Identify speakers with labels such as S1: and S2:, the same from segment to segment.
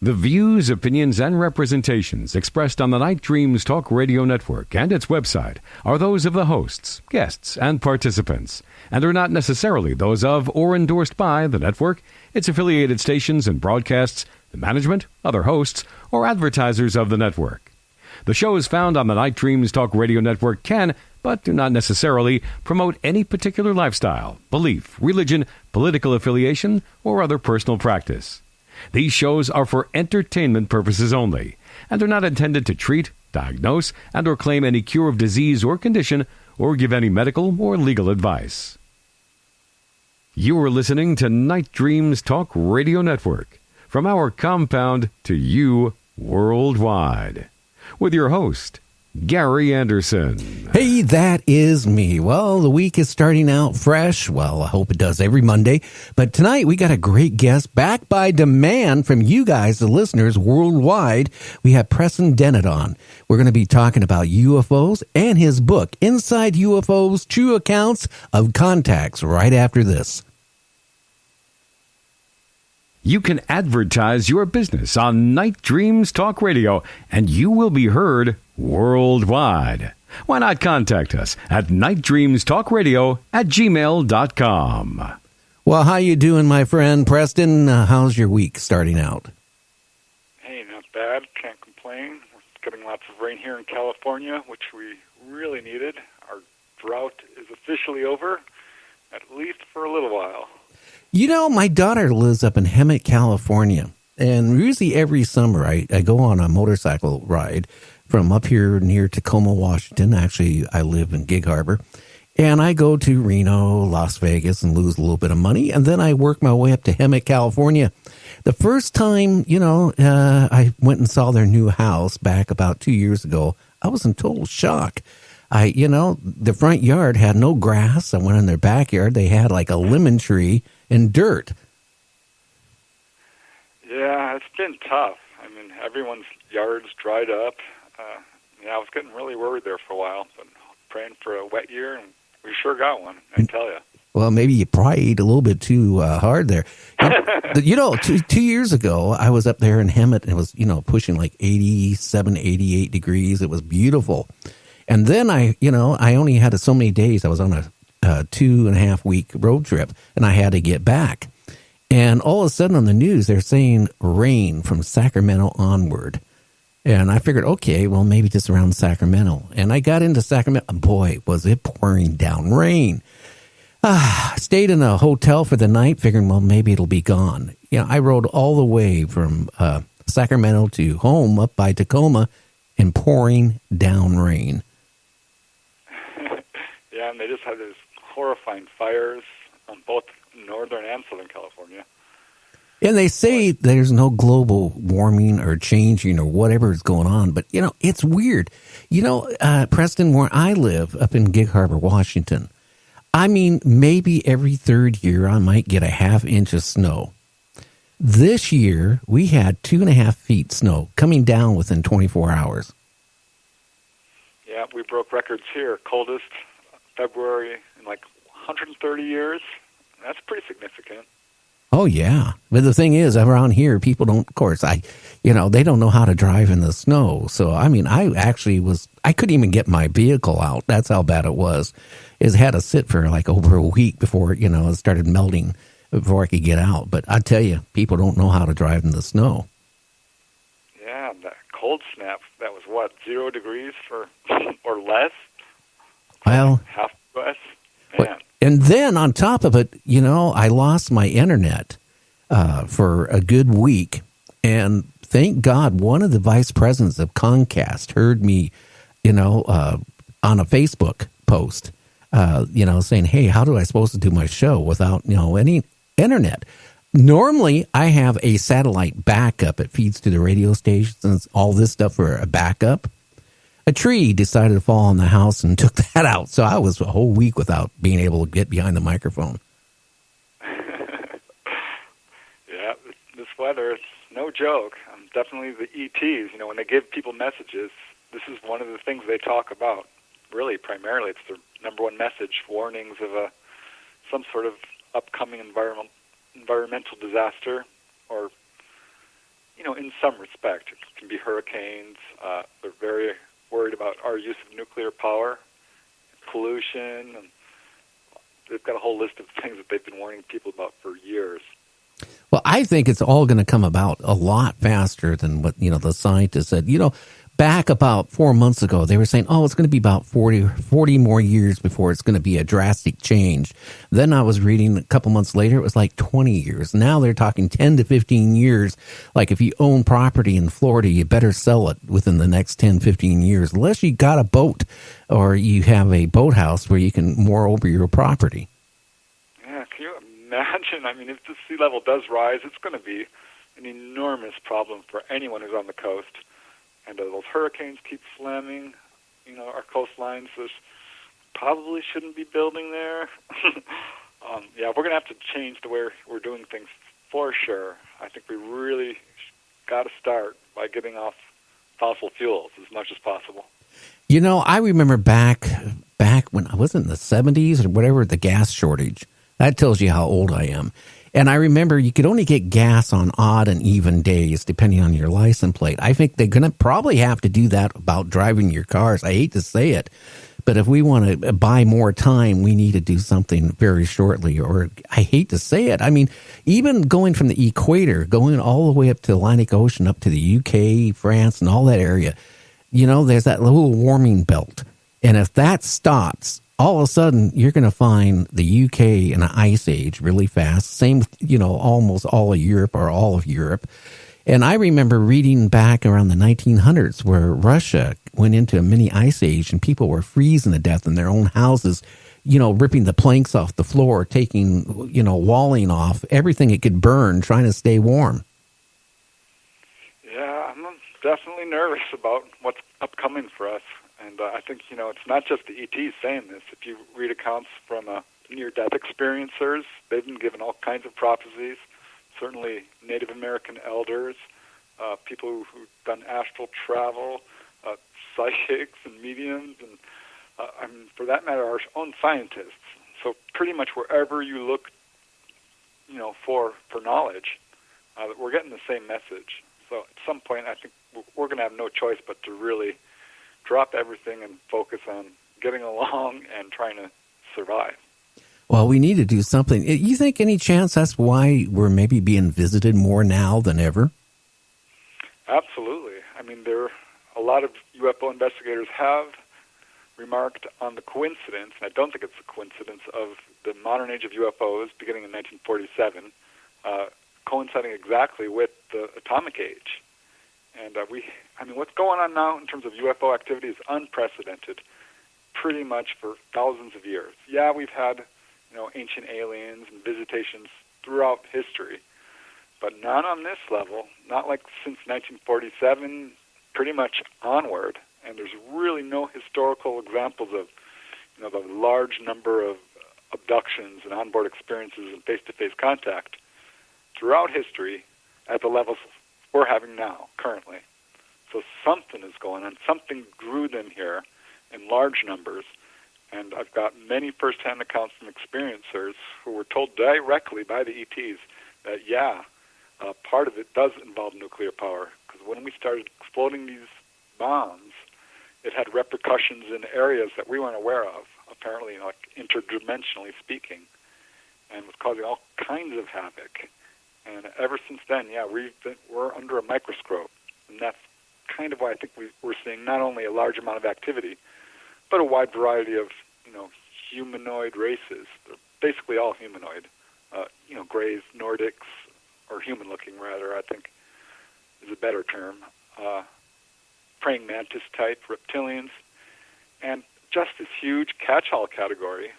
S1: The views, opinions, and representations expressed on the Night Dreams Talk Radio Network and its website are those of the hosts, guests, and participants, and are not necessarily those of or endorsed by the network, its affiliated stations and broadcasts, the management, other hosts, or advertisers of the network. The shows found on the Night Dreams Talk Radio Network can, but do not necessarily, promote any particular lifestyle, belief, religion, political affiliation, or other personal practice. These shows are for entertainment purposes only and are not intended to treat, diagnose, and or claim any cure of disease or condition or give any medical or legal advice. You are listening to Night Dreams Talk Radio Network, from our compound to you worldwide, with your host, Gary Anderson.
S2: Hey, that is me. Well, the week is starting out fresh. Well, I hope it does every Monday. But tonight we got a great guest back by demand from you guys, the listeners worldwide. We have Preston Dennett on. We're going to be talking about UFOs and his book, Inside UFO's True Accounts of Contacts, right after this.
S1: You can advertise your business on Night Dreams Talk Radio, and you will be heard worldwide. Why not contact us at nightdreamstalkradio@gmail.com.
S2: Well, how you doing, my friend Preston? How's your week starting out?
S3: Hey, not bad. Can't complain. We're getting lots of rain here in California, which we really needed. Our drought is officially over, at least for a little while.
S2: You know, my daughter lives up in Hemet, California, and usually every summer I go on a motorcycle ride from up here near Tacoma, Washington. Actually, I live in Gig Harbor, and I go to Reno, Las Vegas, and lose a little bit of money, and then I work my way up to Hemet, California. The first time, I went and saw their new house back about 2 years ago, I was in total shock. The front yard had no grass. I went in their backyard. They had like a lemon tree and dirt.
S3: Yeah, it's been tough. I mean, everyone's yards dried up. I was getting really worried there for a while, but praying for a wet year, and we sure got one, I tell you.
S2: Well, maybe you probably ate a little bit too hard there. 2 years ago, I was up there in Hemet, and it was, pushing like 87, 88 degrees. It was beautiful. And then I only had so many days. I was on a 2.5 week road trip, and I had to get back. And all of a sudden on the news, they're saying rain from Sacramento onward. And I figured, okay, well, maybe just around Sacramento. And I got into Sacramento. Boy, was it pouring down rain. I stayed in a hotel for the night, figuring, well, maybe it'll be gone. I rode all the way from Sacramento to home up by Tacoma and pouring down rain.
S3: Yeah, and they just had these horrifying fires on both Northern and Southern California.
S2: And they say there's no global warming or changing or whatever is going on. But, it's weird. Preston, where I live up in Gig Harbor, Washington, I mean, maybe every third year I might get a half inch of snow. This year, we had 2.5 feet snow coming down within 24 hours.
S3: Yeah, we broke records here. Coldest February in like 130 years. That's pretty significant.
S2: Oh, yeah. But the thing is, around here, people don't, of course, they don't know how to drive in the snow. So, I mean, I couldn't even get my vehicle out. That's how bad it was. It had to sit for like over a week before, it started melting before I could get out. But I tell you, people don't know how to drive in the snow.
S3: Yeah, that cold snap, that was what, 0 degrees or less?
S2: Well,
S3: half less? Man.
S2: And then on top of it, I lost my internet for a good week. And thank God one of the vice presidents of Comcast heard me, on a Facebook post, saying, hey, how do I supposed to do my show without, any internet? Normally, I have a satellite backup. It feeds to the radio stations, all this stuff for a backup. A tree decided to fall on the house and took that out. So I was a whole week without being able to get behind the microphone.
S3: Yeah, this weather is no joke. Definitely the ETs, when they give people messages, this is one of the things they talk about. Really, primarily, it's their number one message, warnings of some sort of upcoming environmental disaster or in some respect. It can be hurricanes. They're very worried about our use of nuclear power, pollution, and they've got a whole list of things that they've been warning people about for years.
S2: Well, I think it's all going to come about a lot faster than what, the scientists said. Back about 4 months ago, they were saying, it's going to be about 40 more years before it's going to be a drastic change. Then I was reading a couple months later, it was like 20 years. Now they're talking 10 to 15 years. Like if you own property in Florida, you better sell it within the next 10, 15 years, unless you got a boat or you have a boathouse where you can moor over your property.
S3: Yeah, can you imagine? I mean, if the sea level does rise, it's going to be an enormous problem for anyone who's on the coast. And those hurricanes keep slamming, our coastlines. There's probably shouldn't be building there. We're going to have to change the way we're doing things for sure. I think we really got to start by getting off fossil fuels as much as possible.
S2: I remember back when I was in the 70s or whatever, the gas shortage. That tells you how old I am. And I remember you could only get gas on odd and even days, depending on your license plate. I think they're going to probably have to do that about driving your cars. I hate to say it, but if we want to buy more time, we need to do something very shortly. Or I hate to say it. I mean, even going from the equator, going all the way up to the Atlantic Ocean, up to the UK, France, and all that area, there's that little warming belt. And if that stops, all of a sudden, you're going to find the UK in an ice age really fast. Same with, almost all of Europe or all of Europe. And I remember reading back around the 1900s where Russia went into a mini ice age and people were freezing to death in their own houses, ripping the planks off the floor, taking, walling off, everything it could burn, trying to stay warm.
S3: Yeah, I'm definitely nervous about what's upcoming for us. And I think, it's not just the ETs saying this. If you read accounts from near-death experiencers, they've been given all kinds of prophecies, certainly Native American elders, people who've done astral travel, psychics and mediums, and for that matter, our own scientists. So pretty much wherever you look, for knowledge, we're getting the same message. So at some point, I think we're going to have no choice but to really drop everything and focus on getting along and trying to survive.
S2: Well, we need to do something. You think any chance that's why we're maybe being visited more now than ever?
S3: Absolutely. I mean, a lot of UFO investigators have remarked on the coincidence, and I don't think it's a coincidence, of the modern age of UFOs beginning in 1947, coinciding exactly with the atomic age. And what's going on now in terms of UFO activity is unprecedented, pretty much for thousands of years. Yeah, we've had, ancient aliens and visitations throughout history, but not on this level, not like since 1947, pretty much onward. And there's really no historical examples of, the large number of abductions and onboard experiences and face-to-face contact throughout history at the levels we're having now, currently. So something is going on. Something drew them here in large numbers. And I've got many first-hand accounts from experiencers who were told directly by the ETs that, part of it does involve nuclear power. Because when we started exploding these bombs, it had repercussions in areas that we weren't aware of, apparently, like interdimensionally speaking, and was causing all kinds of havoc. And ever since then, we're under a microscope. And that's kind of why I think we're seeing not only a large amount of activity, but a wide variety of, humanoid races. They're basically all humanoid. Greys, Nordics, or human-looking, rather, I think is a better term. Praying mantis type, reptilians, and just this huge catch-all category.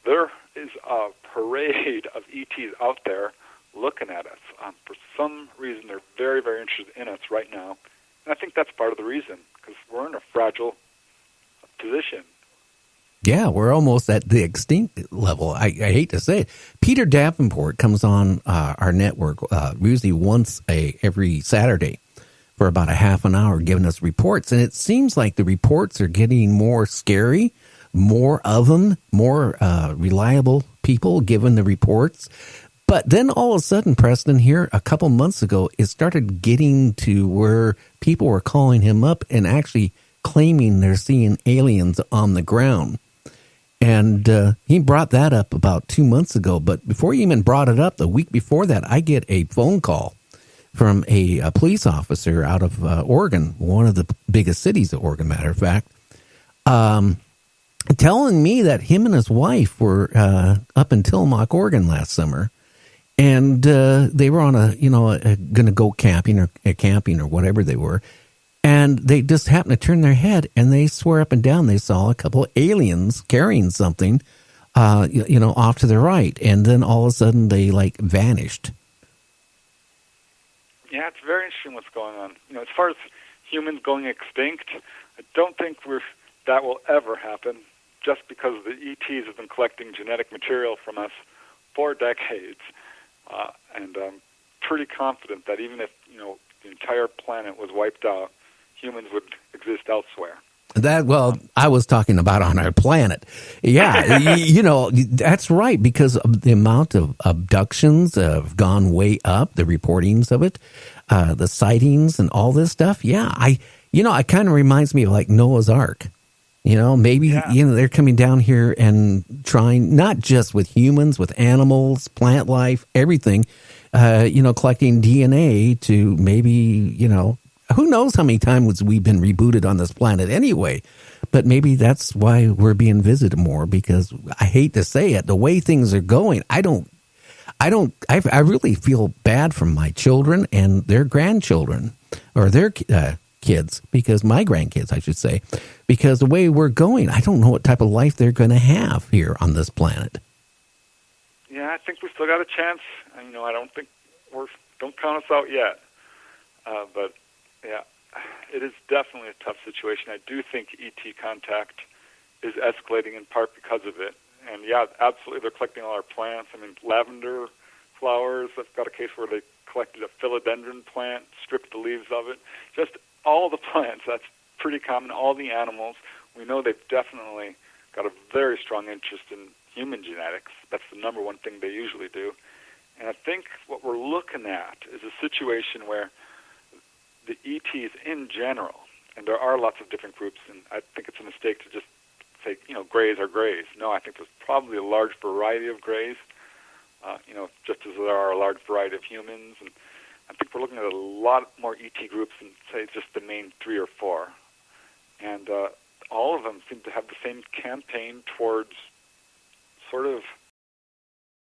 S3: There is a parade of ETs out there looking at us. For some reason, they're very, very interested in us right now. And I think that's part of the reason, because we're in a fragile position.
S2: Yeah, we're almost at the extinct level. I hate to say it. Peter Davenport comes on our network usually once every Saturday for about a half an hour giving us reports. And it seems like the reports are getting more scary, more of them, more reliable people giving the reports. But then all of a sudden, Preston, here a couple months ago, it started getting to where people were calling him up and actually claiming they're seeing aliens on the ground. And he brought that up about 2 months ago. But before he even brought it up, the week before that, I get a phone call from a police officer out of Oregon, one of the biggest cities of Oregon, matter of fact, telling me that him and his wife were up in Tillamook, Oregon last summer. And they were on going to go camping or whatever they were. And they just happened to turn their head, and they swear up and down they saw a couple of aliens carrying something, off to the right. And then all of a sudden they vanished.
S3: Yeah, it's very interesting what's going on. As far as humans going extinct, I don't think that will ever happen, just because the ETs have been collecting genetic material from us for decades. And I'm pretty confident that even if, the entire planet was wiped out, humans would exist elsewhere.
S2: I was talking about on our planet. Yeah, that's right, because of the amount of abductions have gone way up, the reportings of it, the sightings and all this stuff. Yeah, it kind of reminds me of Noah's Ark. Maybe, they're coming down here and trying, not just with humans, with animals, plant life, everything, collecting DNA to maybe, who knows how many times we've been rebooted on this planet anyway. But maybe that's why we're being visited more, because I hate to say it, the way things are going, I really feel bad for my children and their grandchildren, or their kids, because my grandkids, I should say, because the way we're going, I don't know what type of life they're going to have here on this planet.
S3: Yeah, I think we still got a chance. I don't think don't count us out yet. But yeah, it is definitely a tough situation. I do think ET contact is escalating in part because of it. And yeah, absolutely, they're collecting all our plants. Lavender flowers. I've got a case where they collected a philodendron plant, stripped the leaves of it. Just all the plants, that's pretty common. All the animals, we know they've definitely got a very strong interest in human genetics. That's the number one thing they usually do. And I think what we're looking at is a situation where the ETs in general, and there are lots of different groups, and I think it's a mistake to just say, grays are grays. No, I think there's probably a large variety of grays, just as there are a large variety of humans. And I think we're looking at a lot more ET groups than, say, just the main 3 or 4. And all of them seem to have the same campaign towards sort of